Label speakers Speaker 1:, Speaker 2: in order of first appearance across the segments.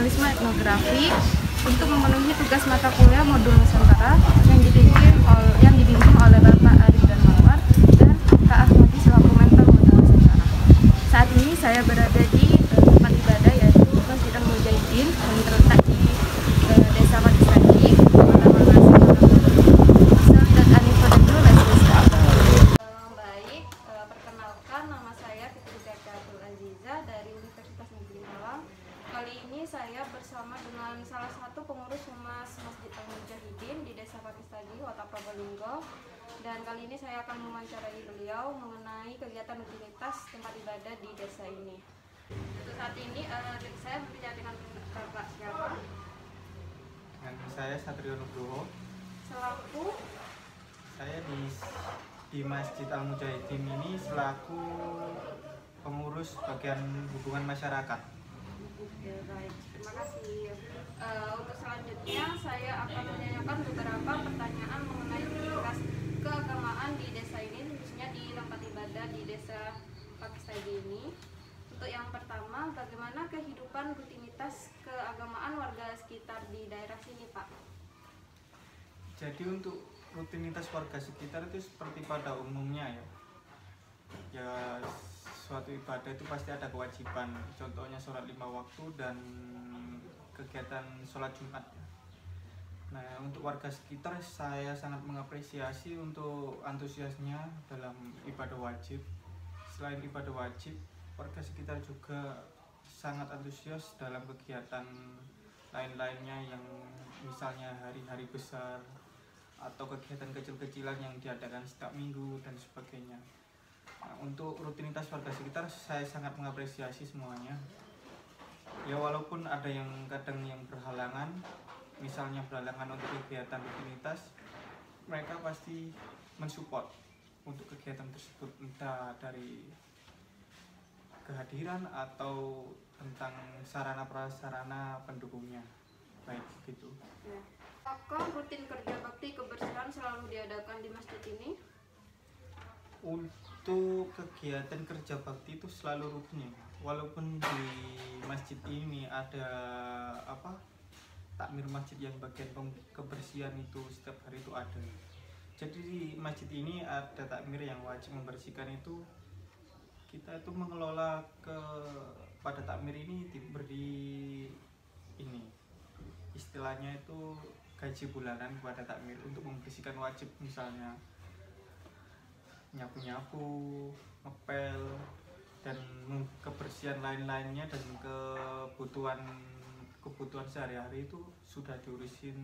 Speaker 1: jurnalisme etnografi untuk memenuhi tugas mata kuliah modul Nusantara yang dibimbing oleh Bapak Arif dan Mawar dan Kak Ahmadi selaku mentor modul Nusantara. Saat ini saya berada di tempat ibadah yaitu Masjid Al-Mujahidin yang terletak di Desa Pakistani, Kota Makassar. Baik, perkenalkan nama saya Fitri Zakatul Aziza dari Universitas Negeri Malang. Kali ini saya bersama dengan salah satu pengurus humas Masjid Al-Mujahidin di Desa Pakistani, Kota Probolinggo. Dan kali ini saya akan mewawancarai beliau mengenai kegiatan rutinitas tempat ibadah di desa ini. Untuk saat ini saya berbicara dengan Bapak siapa?
Speaker 2: Dengan saya Satrio Nugroho.
Speaker 1: Selaku
Speaker 2: Saya di Masjid Al-Mujahidin ini selaku pengurus bagian hubungan masyarakat.
Speaker 1: Ya, baik, terima kasih. Untuk selanjutnya saya akan menanyakan beberapa pertanyaan mengenai rutinitas keagamaan di desa ini, khususnya di tempat ibadah di Desa Pakistani ini. Untuk yang pertama, bagaimana kehidupan rutinitas keagamaan warga sekitar di daerah sini, Pak?
Speaker 2: Jadi untuk rutinitas warga sekitar itu seperti pada umumnya ya suatu ibadah itu pasti ada kewajiban, contohnya sholat 5 waktu dan kegiatan sholat Jumat. Nah, untuk warga sekitar saya sangat mengapresiasi untuk antusiasnya dalam ibadah wajib. Selain ibadah wajib, warga sekitar juga sangat antusias dalam kegiatan lain-lainnya yang misalnya hari-hari besar atau kegiatan kecil-kecilan yang diadakan setiap minggu dan sebagainya. Nah, untuk rutinitas warga sekitar saya sangat mengapresiasi semuanya. Ya walaupun ada yang kadang yang berhalangan, misalnya berhalangan untuk kegiatan rutinitas, mereka pasti mensupport untuk kegiatan tersebut, entah dari kehadiran atau tentang sarana prasarana pendukungnya. Baik gitu.
Speaker 1: Ya. Apakah rutin kerja bakti kebersihan selalu diadakan di masjid ini?
Speaker 2: Untuk kegiatan kerja bakti itu selalu rutin ya. Walaupun di masjid ini ada takmir masjid yang bagian kebersihan itu setiap hari itu ada. Jadi di masjid ini ada takmir yang wajib membersihkan itu. Kita itu mengelola pada takmir ini diberi ini istilahnya itu gaji bulanan kepada takmir untuk membersihkan wajib, misalnya nyapu-nyapu, ngepel, dan kebersihan lain-lainnya dan kebutuhan sehari-hari itu sudah diurusin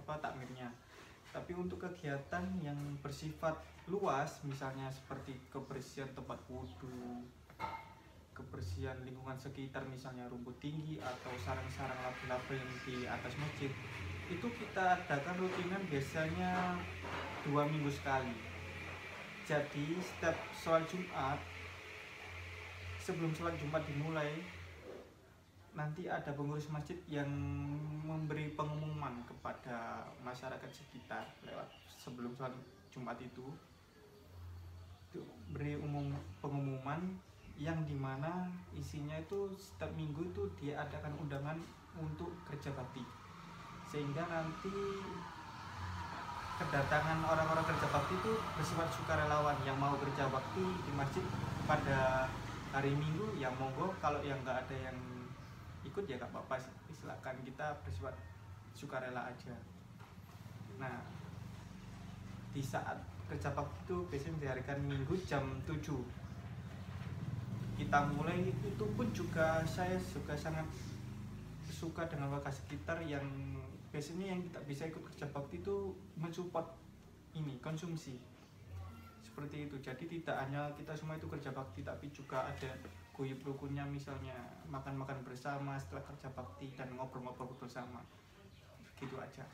Speaker 2: takmirnya. Tapi untuk kegiatan yang bersifat luas, misalnya seperti kebersihan tempat wudhu, kebersihan lingkungan sekitar, misalnya rumput tinggi atau sarang-sarang laba-laba yang di atas masjid, itu kita adakan rutinan biasanya 2 minggu sekali. Jadi setiap sholat Jumat, sebelum sholat Jumat dimulai, nanti ada pengurus masjid yang memberi pengumuman kepada masyarakat sekitar lewat sebelum sholat Jumat itu beri pengumuman yang dimana isinya itu setiap minggu itu dia adakan undangan untuk kerja bakti, sehingga nanti kedatangan orang-orang kerja bakti itu bersifat sukarelawan yang mau kerja bakti di masjid pada hari Minggu, yang monggo, kalau yang nggak ada yang ikut ya nggak apa-apa, silakan, kita bersifat sukarela aja. Nah, di saat kerja bakti itu biasanya diharapkan Minggu jam 7 kita mulai. Itu pun juga saya juga sangat suka dengan warga sekitar yang biasanya yang tidak bisa ikut kerja bakti itu mensupport ini konsumsi seperti itu. Jadi tidak hanya kita semua itu kerja bakti, tapi juga ada guyub rukunnya, misalnya makan-makan bersama setelah kerja bakti dan ngobrol-ngobrol bersama. Gitu aja.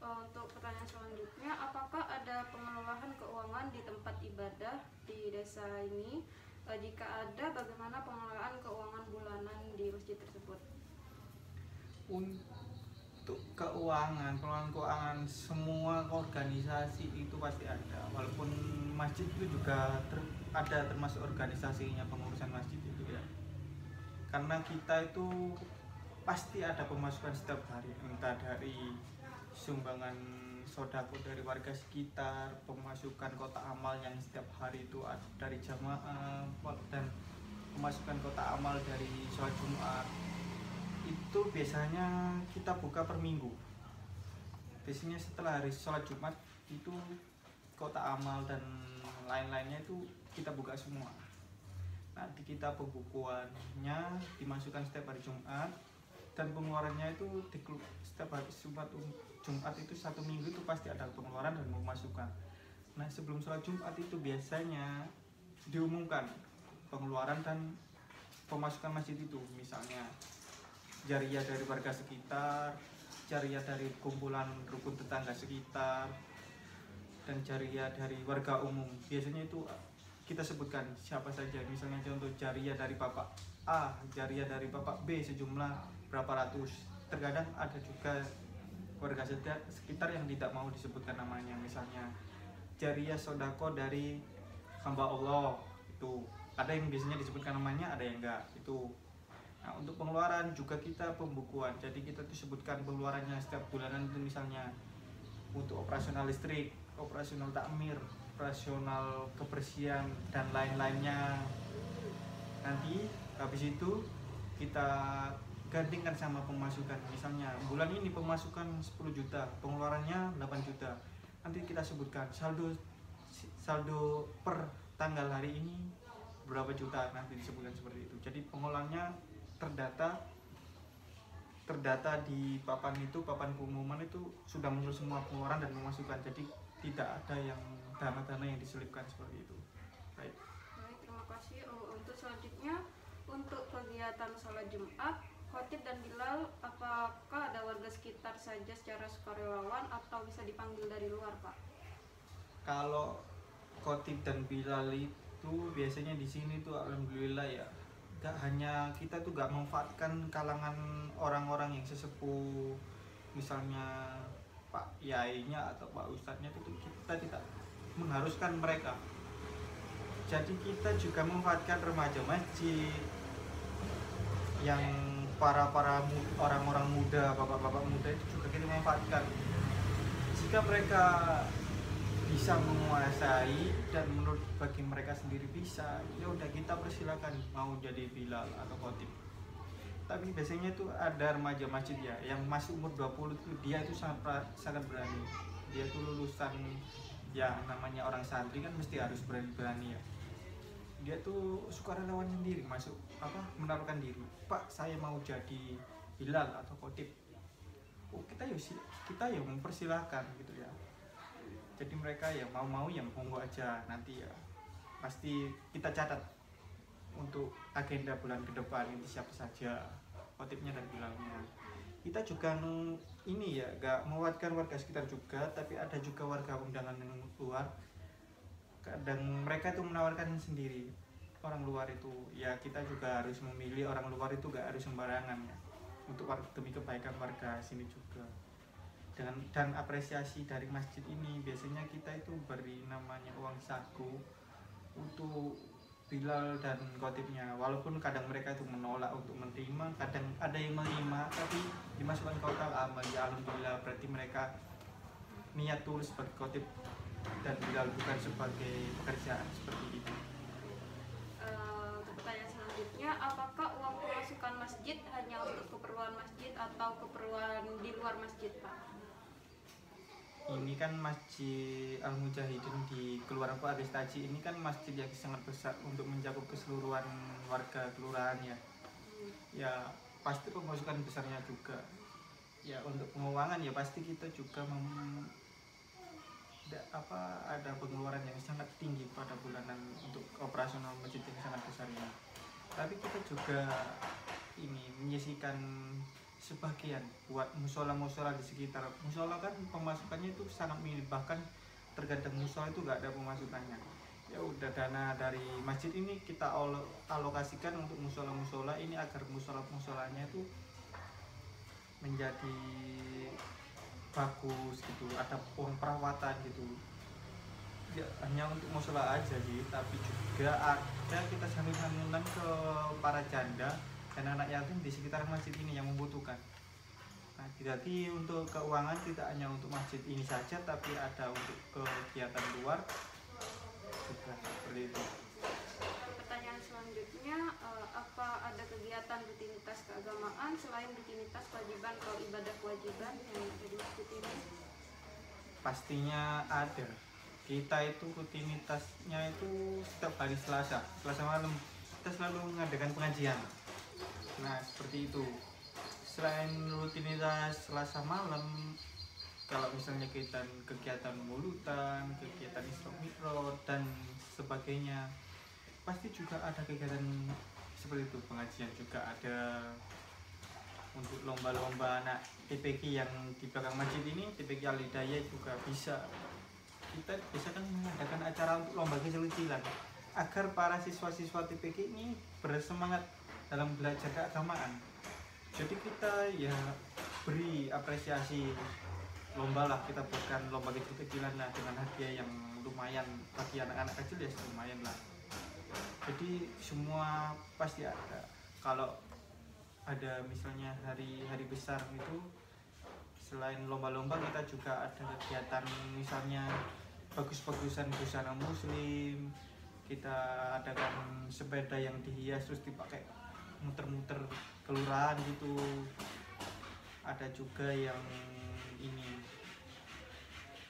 Speaker 1: Untuk pertanyaan selanjutnya, apakah ada pengelolaan keuangan di tempat ibadah di desa ini? Jika ada, bagaimana pengelolaan keuangan bulanan di masjid tersebut?
Speaker 2: Untuk pengelolaan keuangan semua organisasi itu pasti ada. Walaupun masjid itu juga ada termasuk organisasinya pengurusan masjid itu ya. Karena kita itu pasti ada pemasukan setiap hari, entah dari sumbangan sodako dari warga sekitar, pemasukan kota amal yang setiap hari itu dari jamaah, dan pemasukan kota amal dari sholat Jumat. Itu biasanya kita buka per minggu. Biasanya setelah hari sholat Jumat itu kota amal dan lain-lainnya itu kita buka semua. Nanti kita pembukuannya dimasukkan setiap hari Jumat, dan pengeluarannya itu setiap hari Jumat itu satu minggu itu pasti ada pengeluaran dan pemasukan. Nah, sebelum sholat Jumat itu biasanya diumumkan pengeluaran dan pemasukan masjid itu, misalnya jariyah dari warga sekitar, jariyah dari kumpulan rukun tetangga sekitar, dan jariyah dari warga umum. Biasanya itu kita sebutkan siapa saja, misalnya contoh jariyah dari Bapak A, jariyah dari Bapak B sejumlah berapa ratus. Terkadang ada juga warga sekitar yang tidak mau disebutkan namanya, misalnya jariyah sodako dari hamba Allah, itu ada yang biasanya disebutkan namanya, ada yang enggak itu. Nah, untuk pengeluaran juga kita pembukuan, jadi kita tuh sebutkan pengeluarannya setiap bulanan itu, misalnya untuk operasional listrik, operasional takmir, operasional kebersihan dan lain-lainnya. Nanti habis itu kita gantikan sama pemasukan, misalnya bulan ini pemasukan 10 juta, pengeluarannya 8 juta. Nanti kita sebutkan saldo per tanggal hari ini berapa juta, nanti disebutkan seperti itu. Jadi pengelolaannya terdata di papan itu, papan pengumuman itu sudah muncul semua pengeluaran dan pemasukan. Jadi tidak ada yang dana-dana yang diselipkan seperti itu. Baik.
Speaker 1: Baik, terima kasih. Untuk selanjutnya, untuk kegiatan sholat Jumat, khotib dan bilal, apakah ada warga sekitar saja secara sukarelawan atau bisa dipanggil dari luar, Pak?
Speaker 2: Kalau khotib dan bilal itu biasanya di sini tuh alhamdulillah ya, gak hanya kita tuh gak memanfaatkan kalangan orang-orang yang sesepuh, misalnya Pak Yainya atau Pak Ustadznya, itu kita tidak mengharuskan mereka. Jadi kita juga memanfaatkan remaja masjid, yang para orang-orang muda, bapak-bapak muda itu juga kita manfaatkan. Jika mereka bisa menguasai dan menurut bagi mereka sendiri bisa, ya udah kita persilakan mau jadi bilal atau khotib. Tapi biasanya itu ada remaja masjid ya, yang masih umur 20 itu dia itu sangat berani. Dia tuh lulusan, ya namanya orang santri kan mesti harus berani-berani ya. Dia tuh sukarelawan sendiri masuk menaruhkan diri, Pak saya mau jadi bilal atau khotib. Oh kita ya mempersilahkan gitu ya. Jadi mereka ya mau ya monggo aja, nanti ya pasti kita catat untuk agenda bulan ke depan ini siapa saja khotibnya dan bilalnya. Kita juga ini ya gak mewakilkan warga sekitar juga, tapi ada juga warga undangan yang luar. Kadang mereka itu menawarkan sendiri, orang luar itu ya kita juga harus memilih, orang luar itu gak harus sembarangan ya, untuk demi kebaikan warga sini juga. Dan apresiasi dari masjid ini biasanya kita itu beri namanya uang saku untuk bilal dan khotibnya, walaupun kadang mereka itu menolak untuk menerima, kadang ada yang menerima tapi dimasukkan kotak amal. Ya alhamdulillah, berarti mereka niat tulus sebagai khotib dan bilal, bukan sebagai pekerjaan seperti itu.
Speaker 1: Pertanyaan selanjutnya, apakah uang pemasukan masjid hanya untuk keperluan masjid atau keperluan di luar masjid, Pak?
Speaker 2: Ini kan Masjid Al-Mujahidin di Kelurahan Pak Taji, ini kan masjid yang sangat besar untuk mencakup keseluruhan warga kelurahan ya. Ya pasti pemasukan besarnya juga. Ya untuk penguangan ya pasti kita juga ada pengeluaran yang sangat tinggi pada bulanan untuk operasional masjid yang sangat besar ini. Tapi kita juga ini menyisihkan sebagian buat musola-musola di sekitar. Musola kan pemasukannya itu sangat minim, bahkan terkadang musola itu nggak ada pemasukannya. Ya udah, dana dari masjid ini kita alokasikan untuk musola-musola ini agar musola-musolanya itu menjadi bagus gitu, ada uang perawatan gitu. Ya, hanya untuk musola aja sih, tapi juga ada kita sambil-sambilan ke para janda dan anak yatim di sekitar masjid ini yang membutuhkan. Nah, jadi untuk keuangan tidak hanya untuk masjid ini saja, tapi ada untuk kegiatan luar juga seperti itu.
Speaker 1: Pertanyaan selanjutnya, apa ada kegiatan rutinitas keagamaan selain rutinitas kewajiban atau ibadah kewajiban yang ada di masjid ini?
Speaker 2: Pastinya ada. Kita itu rutinitasnya itu setiap hari Selasa malam kita selalu mengadakan pengajian. Nah seperti itu. Selain rutinitas Selasa malam, kalau misalnya kegiatan mulutan, kegiatan Isra Mi'raj dan sebagainya, pasti juga ada kegiatan seperti itu. Pengajian juga ada. Untuk lomba-lomba anak TPQ yang di belakang masjid ini, TPQ Al-Hidayah juga bisa. Kita bisa kan mengadakan acara untuk lomba kecil-kecilan agar para siswa-siswa TPQ ini bersemangat dalam belajar keagamaan. Jadi kita ya beri apresiasi, lomba lah, kita buatkan lomba kecil-kecilan lah dengan hadiah yang lumayan bagi anak-anak kecil, ya lumayan lah. Jadi semua pasti ada. Kalau ada misalnya hari besar itu, selain lomba-lomba kita juga ada kegiatan misalnya bagus-bagusan busana muslim, kita adakan sepeda yang dihias terus dipakai muter-muter kelurahan gitu. Ada juga yang ini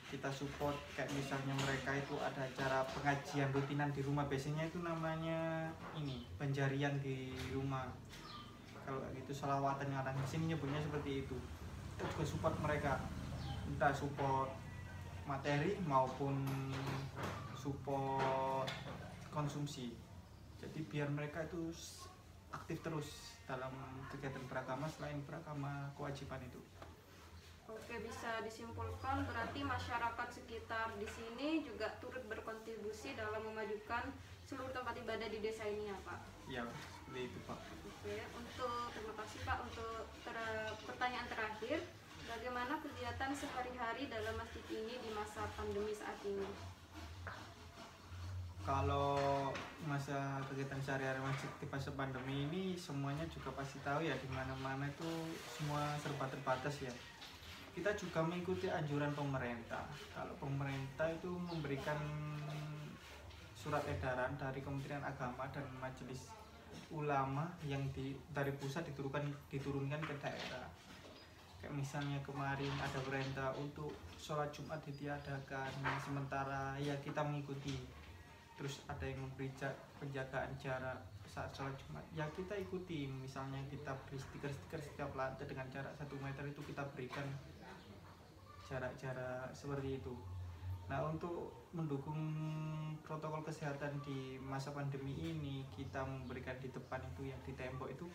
Speaker 2: kita support, kayak misalnya mereka itu ada acara pengajian rutinan di rumah, biasanya itu namanya ini penjarian di rumah. Kalau gitu selawatan yang orang di sini nyebutnya seperti itu. Kita juga support mereka, entah support materi maupun support konsumsi. Jadi biar mereka itu aktif terus dalam kegiatan beragama selain beragama kewajiban itu.
Speaker 1: Oke, bisa disimpulkan berarti masyarakat sekitar di sini juga turut berkontribusi dalam memajukan seluruh tempat ibadah di desa ini ya Pak?
Speaker 2: Ya, seperti itu Pak.
Speaker 1: Oke, terima kasih Pak. Untuk pertanyaan terakhir, bagaimana kegiatan sehari-hari dalam masjid ini di masa pandemi saat ini?
Speaker 2: Kalau masa kegiatan sehari-hari masjid di masa pandemi ini, semuanya juga pasti tahu ya, di mana-mana itu semua serba terbatas ya. Kita juga mengikuti anjuran pemerintah. Kalau pemerintah itu memberikan surat edaran dari Kementerian Agama dan Majelis Ulama yang dari pusat diturunkan ke daerah. Kayak misalnya kemarin ada perintah untuk sholat Jumat ditiadakan sementara, ya kita mengikuti. Terus ada yang memberi penjagaan jarak saat sholat Jumat, ya kita ikuti. Misalnya kita beri stiker-stiker setiap lantai dengan jarak 1 meter itu kita berikan jarak-jarak seperti itu. Nah untuk mendukung protokol kesehatan di masa pandemi ini, kita memberikan di depan itu yang di tembok itu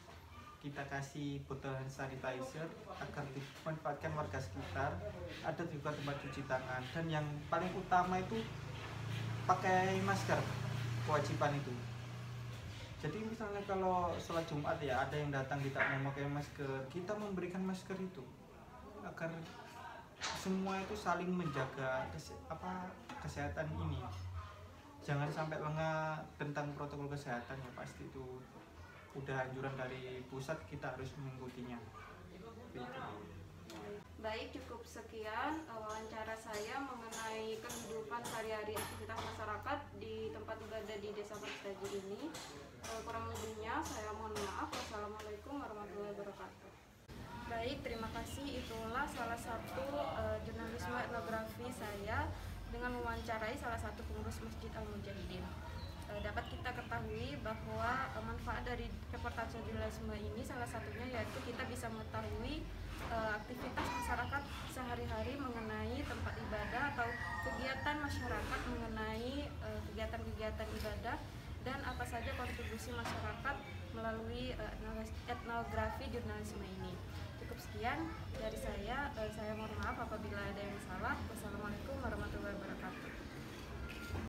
Speaker 2: kita kasih botol hand sanitizer agar dimanfaatkan warga sekitar. Ada juga tempat cuci tangan, dan yang paling utama itu pakai masker, kewajiban itu. Jadi misalnya kalau sholat Jumat ya ada yang datang tidak mau pakai masker, kita memberikan masker itu agar semua itu saling menjaga kesehatan ini. Jangan sampai lengah tentang protokol kesehatan, ya pasti itu udah anjuran dari pusat, kita harus mengikutinya.
Speaker 1: Baik, cukup sekian wawancara saya mengenai kehidupan sehari-hari aktivitas masyarakat di tempat ibadah di Desa Parstaji ini. Kurang lebihnya saya mohon maaf. Wassalamualaikum warahmatullahi wabarakatuh. Baik, terima kasih. Itulah salah satu jurnalisme etnografi saya dengan mewawancarai salah satu pengurus Masjid Al-Mujahidin. Dapat kita ketahui bahwa manfaat dari reportase jurnalisme ini salah satunya yaitu kita bisa mengetahui aktivitas masyarakat sehari-hari mengenai tempat ibadah atau kegiatan masyarakat mengenai kegiatan-kegiatan ibadah dan apa saja kontribusi masyarakat melalui etnografi jurnalisme ini. Cukup sekian dari saya mohon maaf apabila ada yang salah. Wassalamualaikum warahmatullahi wabarakatuh.